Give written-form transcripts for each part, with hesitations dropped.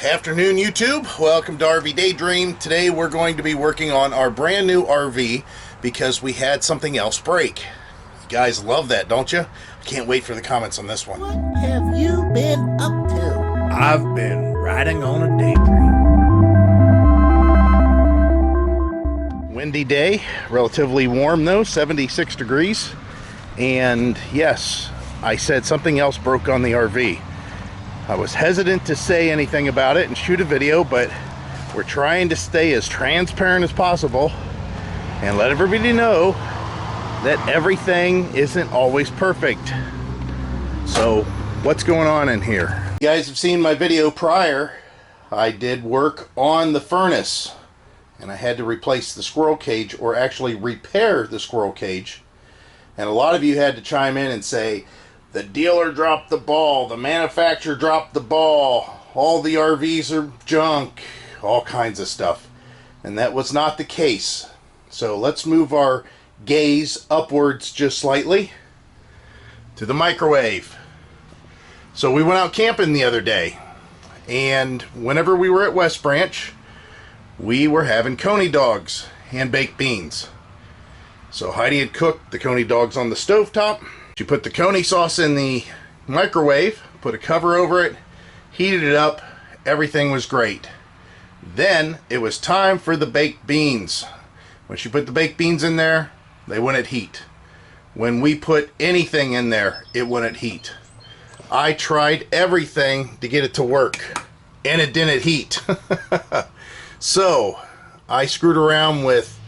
Afternoon, YouTube. Welcome to RV Daydream. Today we're going to be working on our brand new RV because we had something else break. You guys love that, don't you? I can't wait for the comments on this one. What have you been up to? I've been riding on a daydream. Windy day, relatively warm though, 76 degrees. And yes, I said something else broke on the RV. I was hesitant to say anything about it and shoot a video, but we're trying to stay as transparent as possible and let everybody know that everything isn't always perfect. So what's going on in here? You guys have seen my video prior. I did work on the furnace and I had to replace the squirrel cage, or actually repair the squirrel cage. And a lot of you had to chime in and say, the dealer dropped the ball, the manufacturer dropped the ball, all the RVs are junk, all kinds of stuff. And that was not the case. So let's move our gaze upwards just slightly to the microwave. So we went out camping the other day, and whenever we were at West Branch, we were having coney dogs and baked beans. So Heidi had cooked the coney dogs on the stovetop. She put the coney sauce in the microwave, put a cover over it, heated it up, everything was great. Then it was time for the baked beans. When she put the baked beans in there, they wouldn't heat. When we put anything in there, it wouldn't heat. I tried everything to get it to work, and it didn't heat. So I screwed around with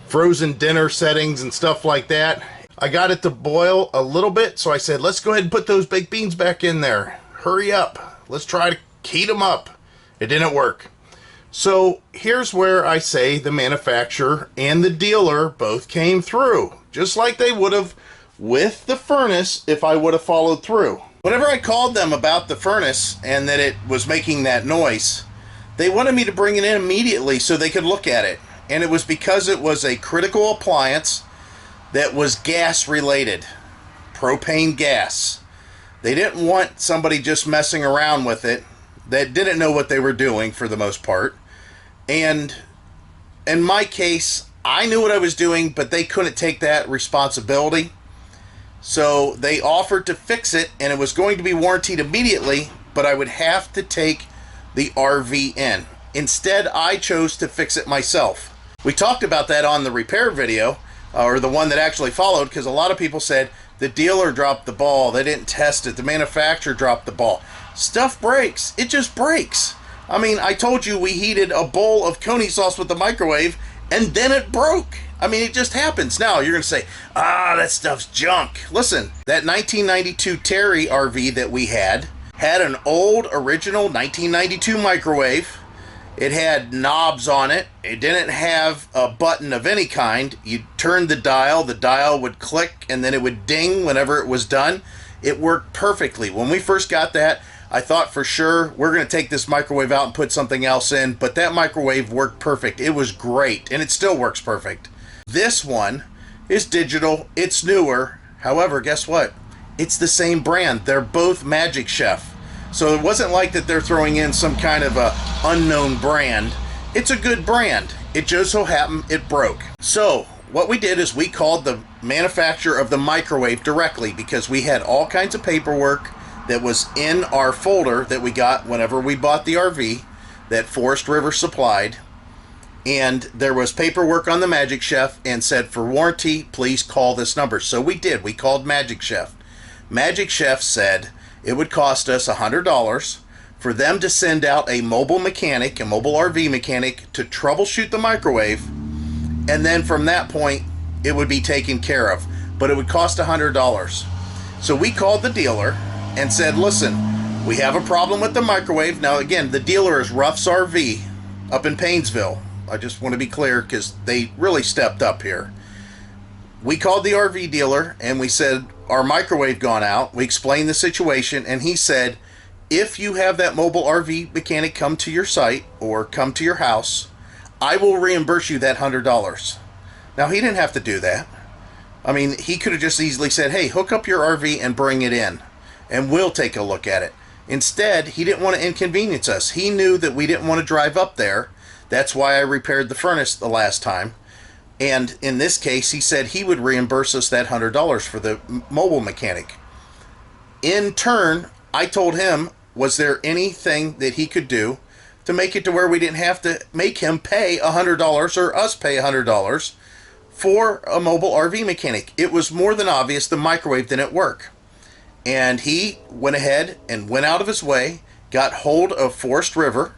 frozen dinner settings and stuff like that. I got it to boil a little bit, so I said, let's go ahead and put those baked beans back in there. Hurry up. Let's try to heat them up. It didn't work. So here's where I say the manufacturer and the dealer both came through, just like they would have with the furnace if I would have followed through. Whenever I called them about the furnace and that it was making that noise, they wanted me to bring it in immediately so they could look at it. And it was because it was a critical appliance that was gas related, propane gas. They didn't want somebody just messing around with it that didn't know what they were doing for the most part. And in my case, I knew what I was doing, but they couldn't take that responsibility. So they offered to fix it, and it was going to be warranted immediately, but I would have to take the RV in. Instead, I chose to fix it myself. We talked about that on the repair video, or the one that actually followed, because a lot of people said the dealer dropped the ball, they didn't test it, the manufacturer dropped the ball. Stuff breaks. It just breaks. I mean, I told you we heated a bowl of coney sauce with the microwave, and then it broke. I mean, it just happens. Now, you're going to say, that stuff's junk. Listen, that 1992 Terry RV that we had an old original 1992 microwave. It had knobs on it. It didn't have a button of any kind. You turned the dial would click, and then it would ding whenever it was done. It worked perfectly. When we first got that, I thought for sure we're going to take this microwave out and put something else in, but that microwave worked perfect. It was great, and it still works perfect. This one is digital. It's newer. However, guess what? It's the same brand. They're both Magic Chef. So it wasn't like that they're throwing in some kind of a unknown brand. It's a good brand. It just so happened it broke. So what we did is we called the manufacturer of the microwave directly, because we had all kinds of paperwork that was in our folder that we got whenever we bought the RV that Forest River supplied. And there was paperwork on the Magic Chef and said, for warranty, please call this number. So we did. We called Magic Chef. Magic Chef said it would cost us $100 for them to send out a mobile mechanic, a mobile RV mechanic, to troubleshoot the microwave. And then from that point, it would be taken care of. But it would cost $100. So we called the dealer and said, listen, we have a problem with the microwave. Now, again, the dealer is Ruff's RV up in Painesville. I just want to be clear because they really stepped up here. We called the RV dealer and we said, our microwave gone out. We explained the situation, and he said, if you have that mobile RV mechanic come to your site or come to your house, I will reimburse you that $100. Now, he didn't have to do that. I mean, he could have just easily said, hey, hook up your RV and bring it in, and we'll take a look at it. Instead, he didn't want to inconvenience us. He knew that we didn't want to drive up there. That's why I repaired the furnace the last time. And in this case, he said he would reimburse us that $100 for the mobile mechanic. In turn, I told him, was there anything that he could do to make it to where we didn't have to make him pay $100 or us pay $100 for a mobile RV mechanic? It was more than obvious the microwave didn't work. And he went ahead and went out of his way, got hold of Forest River,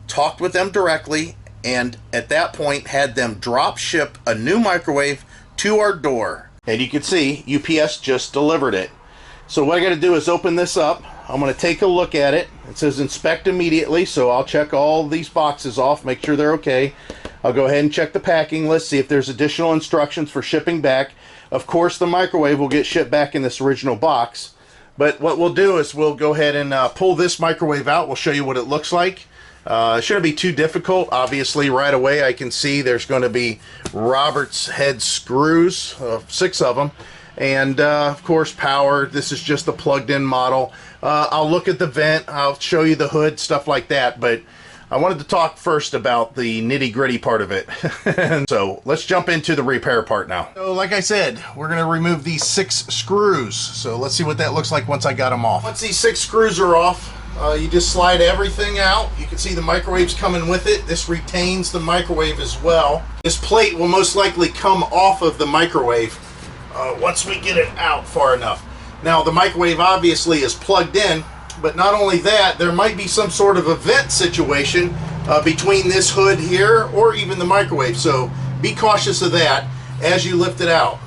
talked with them directly, and at that point had them drop ship a new microwave to our door. And you can see UPS just delivered it. So what I got to do is open this up. I'm going to take a look at it. It says inspect immediately, so I'll check all these boxes off, make sure they're okay. I'll go ahead and check the packing list, see if there's additional instructions for shipping back. Of course, the microwave will get shipped back in this original box. But what we'll do is we'll go ahead and pull this microwave out. We'll show you what it looks like. It shouldn't be too difficult. Obviously, right away I can see there's going to be Robert's head screws, 6 of them. And of course, power. This is just a plugged-in model. I'll look at the vent. I'll show you the hood, stuff like that. But I wanted to talk first about the nitty-gritty part of it. So let's jump into the repair part now. So like I said, we're going to remove these 6 screws. So let's see what that looks like once I got them off. Once these 6 screws are off, you just slide everything out. You can see the microwave's coming with it. This retains the microwave as well. This plate will most likely come off of the microwave once we get it out far enough. Now the microwave obviously is plugged in, but not only that, there might be some sort of a vent situation between this hood here or even the microwave. So be cautious of that as you lift it out.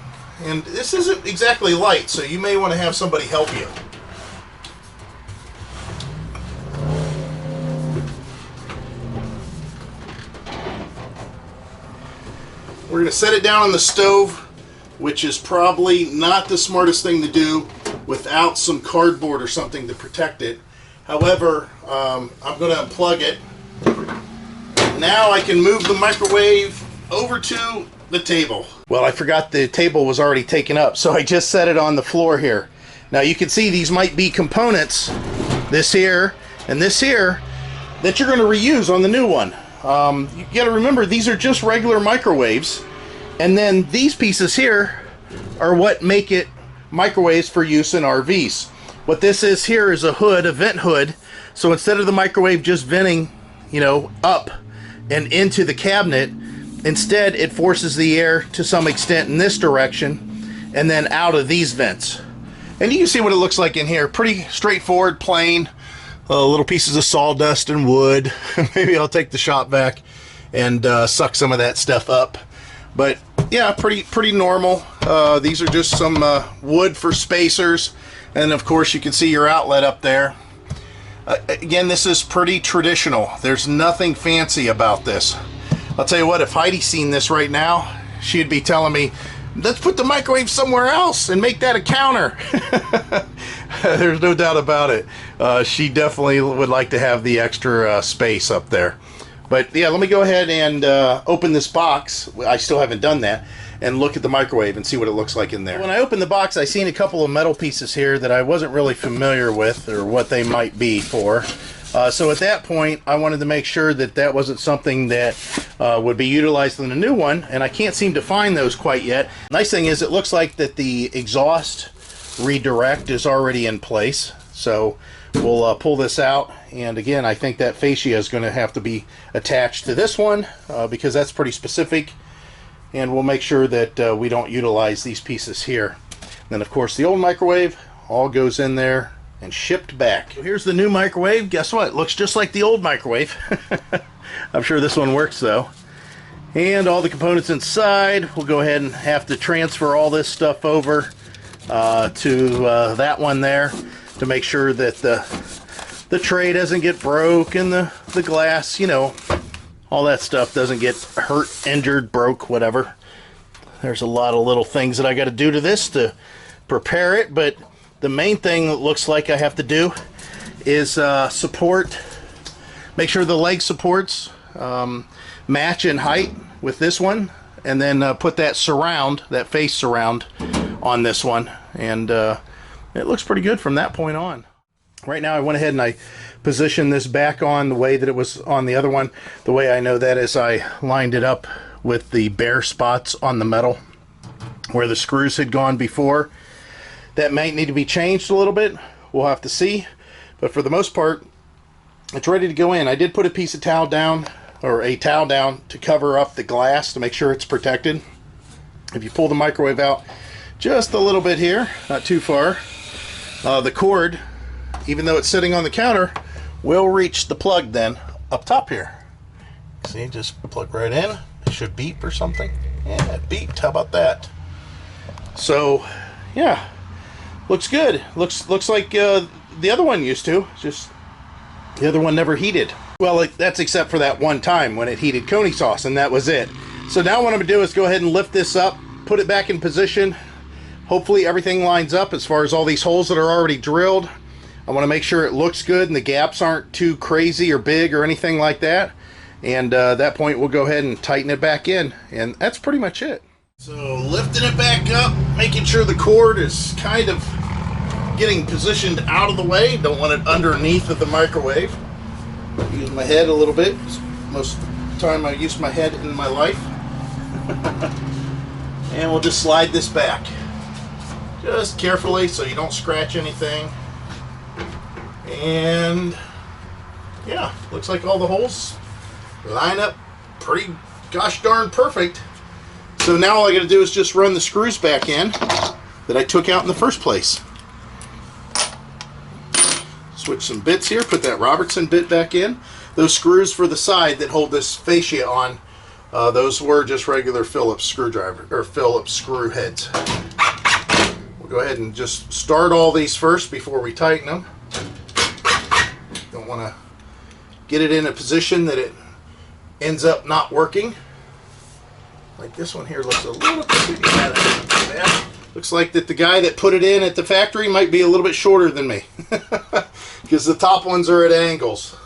And this isn't exactly light, so you may want to have somebody help you. We're going to set it down on the stove, which is probably not the smartest thing to do without some cardboard or something to protect it. However, I'm going to unplug it. Now I can move the microwave over to the table. Well, I forgot the table was already taken up, so I just set it on the floor here. Now you can see these might be components, this here and this here, that you're going to reuse on the new one. You got to remember, these are just regular microwaves, and then these pieces here are what make it microwaves for use in RVs. What this is here is a hood, a vent hood. So instead of the microwave just venting, up and into the cabinet, instead it forces the air to some extent in this direction and then out of these vents. And you can see what it looks like in here. Pretty straightforward, plain. Little pieces of sawdust and wood. Maybe I'll take the shop vac and suck some of that stuff up. But yeah, pretty normal. These are just some wood for spacers, and of course you can see your outlet up there. Again, this is pretty traditional. There's nothing fancy about this. I'll tell you what, if Heidi's seen this right now, she'd be telling me, let's put the microwave somewhere else and make that a counter. There's no doubt about it. She definitely would like to have the extra space up there. But yeah, let me go ahead and open this box. I still haven't done that. And look at the microwave and see what it looks like in there. When I opened the box, I seen a couple of metal pieces here that I wasn't really familiar with or what they might be for. So at that point, I wanted to make sure that that wasn't something that would be utilized in the new one, and I can't seem to find those quite yet. Nice thing is it looks like that the exhaust redirect is already in place. So we'll pull this out, and again, I think that fascia is going to have to be attached to this one because that's pretty specific, and we'll make sure that we don't utilize these pieces here. And then of course the old microwave all goes in there and shipped back. So here's the new microwave. Guess what? It looks just like the old microwave. I'm sure this one works though. And all the components inside, we'll go ahead and have to transfer all this stuff over to that one there to make sure that the tray doesn't get broke and the glass, all that stuff doesn't get hurt, injured, broke, whatever. There's a lot of little things that I got to do to this to prepare it, but the main thing that looks like I have to do is make sure the leg supports match in height with this one, and then put that face surround on this one, and it looks pretty good from that point on. Right now I went ahead and I positioned this back on the way that it was on the other one. The way I know that is I lined it up with the bare spots on the metal where the screws had gone before. That might need to be changed a little bit. We'll have to see. But for the most part, it's ready to go in. I did put a piece of towel down, or a towel down, to cover up the glass to make sure it's protected. If you pull the microwave out just a little bit here, not too far, the cord, even though it's sitting on the counter, will reach the plug then up top here. See, just plug right in. It should beep or something. Yeah, it beeped. How about that? So, yeah, looks good. Looks like the other one used to. Just the other one never heated. Well, that's except for that one time when it heated coney sauce, and that was it. So now what I'm gonna do is go ahead and lift this up, put it back in position. Hopefully everything lines up as far as all these holes that are already drilled. I want to make sure it looks good and the gaps aren't too crazy or big or anything like that. And at that point, we'll go ahead and tighten it back in. And that's pretty much it. So lifting it back up, making sure the cord is kind of getting positioned out of the way. Don't want it underneath of the microwave. Use my head a little bit. Most of the time I use my head in my life. And we'll just slide this back. Just carefully so you don't scratch anything. And yeah, looks like all the holes line up pretty gosh darn perfect. So now all I gotta do is just run the screws back in that I took out in the first place. Switch some bits here, put that Robertson bit back in. Those screws for the side that hold this fascia on, those were just regular Phillips screwdriver or Phillips screw heads. We'll go ahead and just start all these first before we tighten them. Don't want to get it in a position that it ends up not working. Like this one here looks a little bit bad. Looks like that the guy that put it in at the factory might be a little bit shorter than me. Because the top ones are at angles.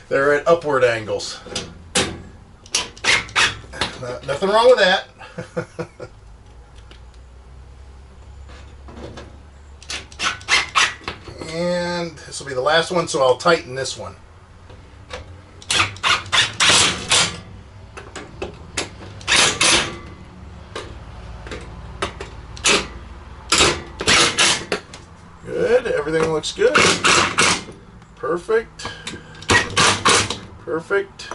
They're at upward angles. Nothing wrong with that. And this will be the last one, so I'll tighten this one. Good, everything looks good. Perfect. Perfect.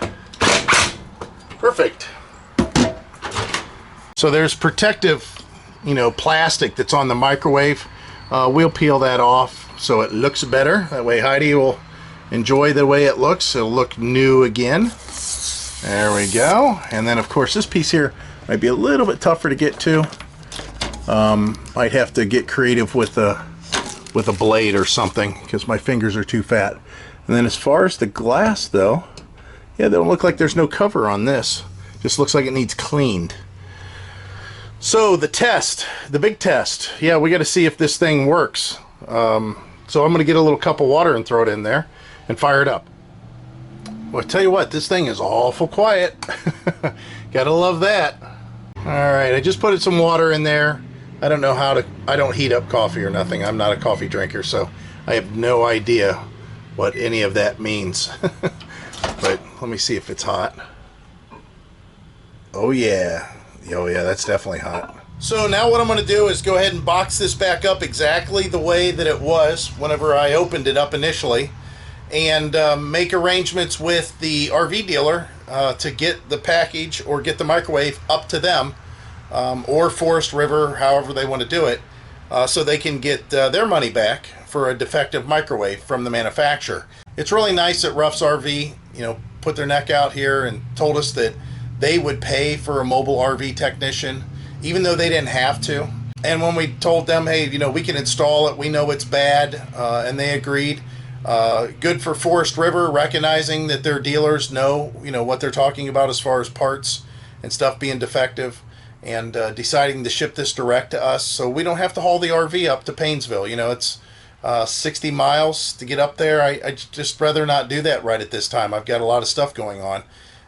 Perfect. So there's protective, plastic that's on the microwave. We'll peel that off so it looks better. That way Heidi will enjoy the way it looks. It'll look new again. There we go. And then of course this piece here might be a little bit tougher to get to. Might have to get creative with a blade or something because my fingers are too fat. And then as far as the glass though, yeah, they don't look like there's no cover on this. Just looks like it needs cleaned. So the test, the big test, yeah, we got to see if this thing works. So I'm going to get a little cup of water and throw it in there and fire it up. Well, I tell you what, this thing is awful quiet. Gotta love that. All right, I just put some water in there. I don't know how to, I don't heat up coffee or nothing. I'm not a coffee drinker, so I have no idea what any of that means. But let me see if it's hot. Oh yeah. Oh yeah, that's definitely hot. So now what I'm going to do is go ahead and box this back up exactly the way that it was whenever I opened it up initially, and make arrangements with the RV dealer to get the package or get the microwave up to them, or Forest River, however they want to do it, so they can get their money back for a defective microwave from the manufacturer. It's really nice that Ruff's RV, put their neck out here and told us that they would pay for a mobile RV technician, even though they didn't have to. And when we told them, hey, we can install it, we know it's bad, and they agreed. Good for Forest River, recognizing that their dealers know, what they're talking about as far as parts and stuff being defective, and deciding to ship this direct to us, so we don't have to haul the RV up to Painesville. It's 60 miles to get up there. I just rather not do that right at this time. I've got a lot of stuff going on.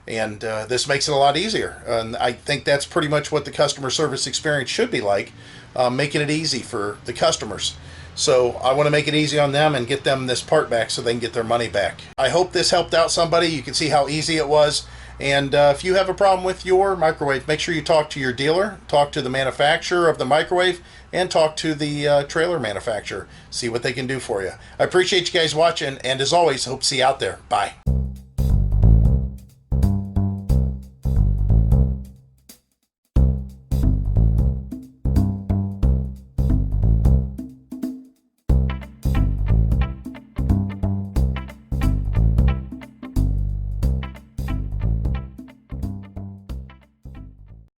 And this makes it a lot easier. And I think that's pretty much what the customer service experience should be like, making it easy for the customers. So I want to make it easy on them and get them this part back so they can get their money back. I hope this helped out somebody. You can see how easy it was. And if you have a problem with your microwave, make sure you talk to your dealer, talk to the manufacturer of the microwave, and talk to the trailer manufacturer. See what they can do for you. I appreciate you guys watching, and as always, hope to see you out there. Bye.